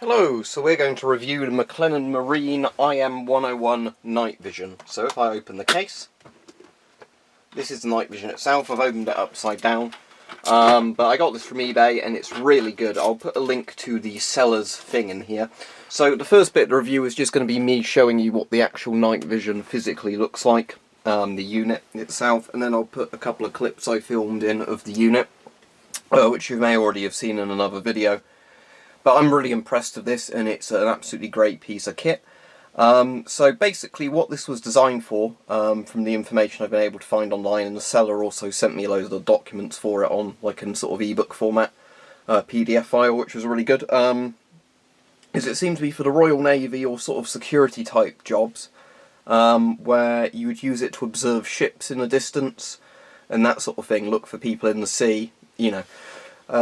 Hello, so we're going to review the McLennan Marine IM101 night vision. So if I open the case, this is the night vision itself. I've opened it upside down, but I got this from eBay and it's really good. I'll put a link to the seller's thing in here. So the first bit of the review is just going to be me showing you what the actual night vision physically looks like, the unit itself, and then I'll put a couple of clips I filmed in of the unit, which you may already have seen in another video. But I'm really impressed with this, and it's an absolutely great piece of kit. So basically what this was designed for, from the information I've been able to find online, and the seller also sent me loads of documents for it on like in sort of ebook format, PDF file, which was really good, is it seemed to be for the Royal Navy or sort of security type jobs, where you would use it to observe ships in the distance and that sort of thing, look for people in the sea, you know.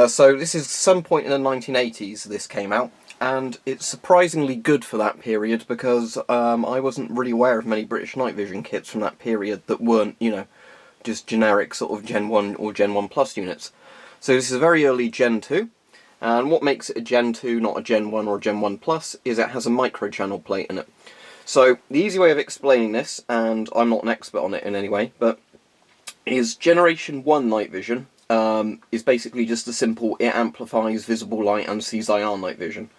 So this is some point in the 1980s this came out, and it's surprisingly good for that period because I wasn't really aware of many British night vision kits from that period that weren't, you know, just generic sort of Gen 1 or Gen 1 Plus units. So this is a very early Gen 2, and what makes it a Gen 2, not a Gen 1 or Gen 1 Plus, is it has a micro channel plate in it. So the easy way of explaining this, and I'm not an expert on it in any way, but is Generation 1 night vision is basically just a simple, it amplifies visible light and sees IR night vision.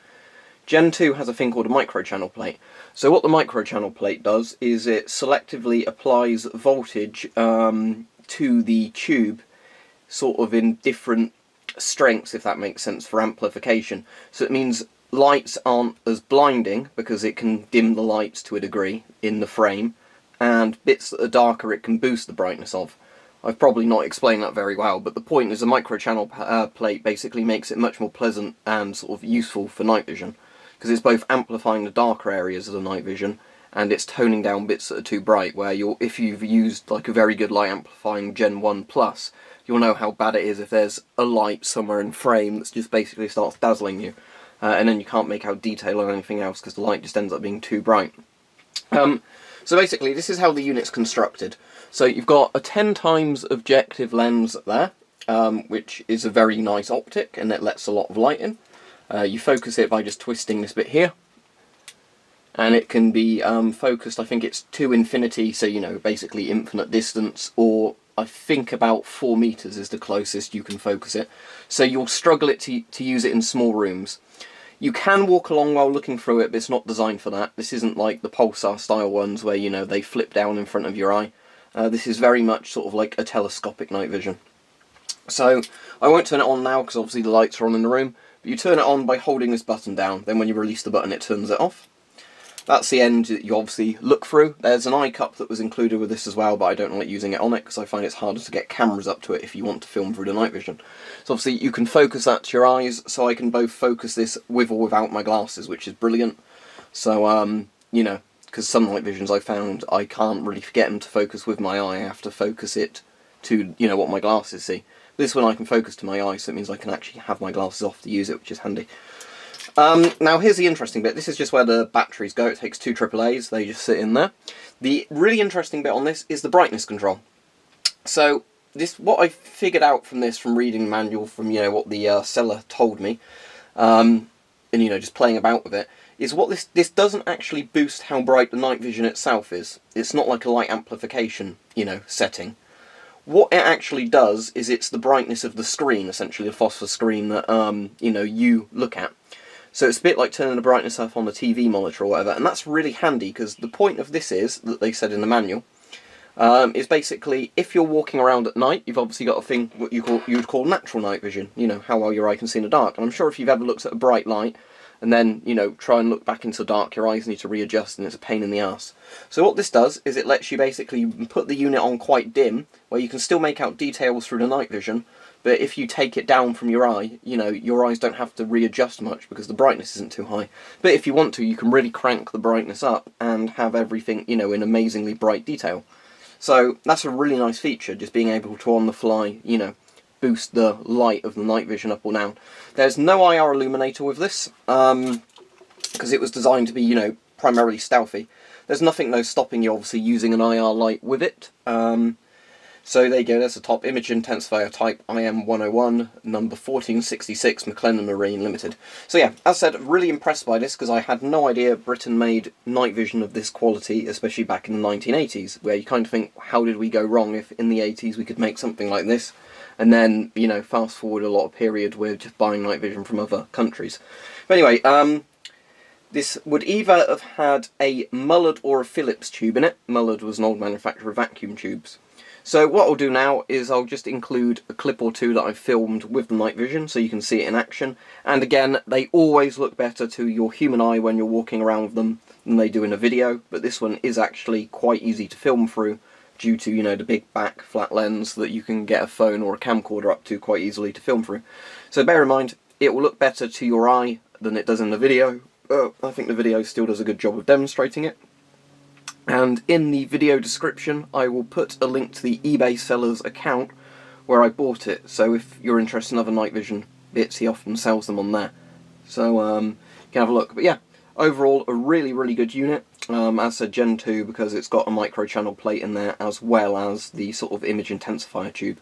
Gen 2 has a thing called a microchannel plate. So what the microchannel plate does is it selectively applies voltage to the tube, sort of in different strengths, if that makes sense, for amplification. So it means lights aren't as blinding because it can dim the lights to a degree in the frame, and bits that are darker it can boost the brightness of. I've probably not explained that very well, but the point is a microchannel plate basically makes it much more pleasant and sort of useful for night vision, because it's both amplifying the darker areas of the night vision and it's toning down bits that are too bright, where if you've used like a very good light amplifying Gen 1 Plus, you'll know how bad it is if there's a light somewhere in frame that's just basically starts dazzling you, and then you can't make out detail or anything else because the light just ends up being too bright. So basically this is how the unit's constructed. So you've got a 10 times objective lens there, which is a very nice optic and it lets a lot of light in. You focus it by just twisting this bit here, and it can be focused, I think it's to infinity, so you know, basically infinite distance, or I think about 4 meters is the closest you can focus it. So you'll struggle to use it in small rooms. You can walk along while looking through it, but it's not designed for that. This isn't like the Pulsar style ones where, you know, they flip down in front of your eye. This is very much sort of like a telescopic night vision. So I won't turn it on now because obviously the lights are on in the room, but you turn it on by holding this button down. Then when you release the button it turns it off. That's the end that you obviously look through. There's an eye cup that was included with this as well, but I don't like using it on it because I find it's harder to get cameras up to it if you want to film through the night vision. So obviously you can focus that to your eyes, so I can both focus this with or without my glasses, which is brilliant. So, you know, because some night visions I found I can't really get them to focus with my eye, I have to focus it to, you know, what my glasses see. This one I can focus to my eye, so it means I can actually have my glasses off to use it, which is handy. Now here's the interesting bit. This is just where the batteries go. It takes 2 AAAs, they just sit in there. The really interesting bit on this is the brightness control. So what I figured out from this, from reading the manual, from, you know, what the seller told me, and, you know, just playing about with it, is what this doesn't actually boost how bright the night vision itself is. It's not like a light amplification, you know, setting. What it actually does is it's the brightness of the screen, essentially the phosphor screen that, you know, you look at. So it's a bit like turning the brightness up on the TV monitor or whatever, and that's really handy because the point of this is, that they said in the manual, is basically if you're walking around at night, you've obviously got a thing what you would call natural night vision, you know, how well your eye can see in the dark. And I'm sure if you've ever looked at a bright light and then, you know, try and look back into the dark, your eyes need to readjust and it's a pain in the ass. So what this does is it lets you basically put the unit on quite dim, where you can still make out details through the night vision, but if you take it down from your eye, you know, your eyes don't have to readjust much because the brightness isn't too high. But if you want to, you can really crank the brightness up and have everything, you know, in amazingly bright detail. So that's a really nice feature, just being able to on the fly, you know, boost the light of the night vision up or down. There's no IR illuminator with this, because it was designed to be, you know, primarily stealthy. There's nothing though stopping you obviously using an IR light with it. So there you go, there's the top image intensifier Type IM101, number 1466, McLennan Marine Limited. So yeah, as I said, really impressed by this because I had no idea Britain made night vision of this quality, especially back in the 1980s, where you kind of think, how did we go wrong if in the 80s we could make something like this? And then, you know, fast forward a lot of period, we're just buying night vision from other countries. But anyway, this would either have had a Mullard or a Phillips tube in it. Mullard was an old manufacturer of vacuum tubes. So what I'll do now is I'll just include a clip or two that I've filmed with the night vision so you can see it in action. And again, they always look better to your human eye when you're walking around with them than they do in a video, but this one is actually quite easy to film through due to, you know, the big back flat lens that you can get a phone or a camcorder up to quite easily to film through. So bear in mind, it will look better to your eye than it does in the video. I think the video still does a good job of demonstrating it. And in the video description I will put a link to the eBay seller's account where I bought it, so if you're interested in other night vision bits, he often sells them on there. So you can have a look. But yeah, overall a really, really good unit. As I said, Gen 2 because it's got a micro channel plate in there as well as the sort of image intensifier tube.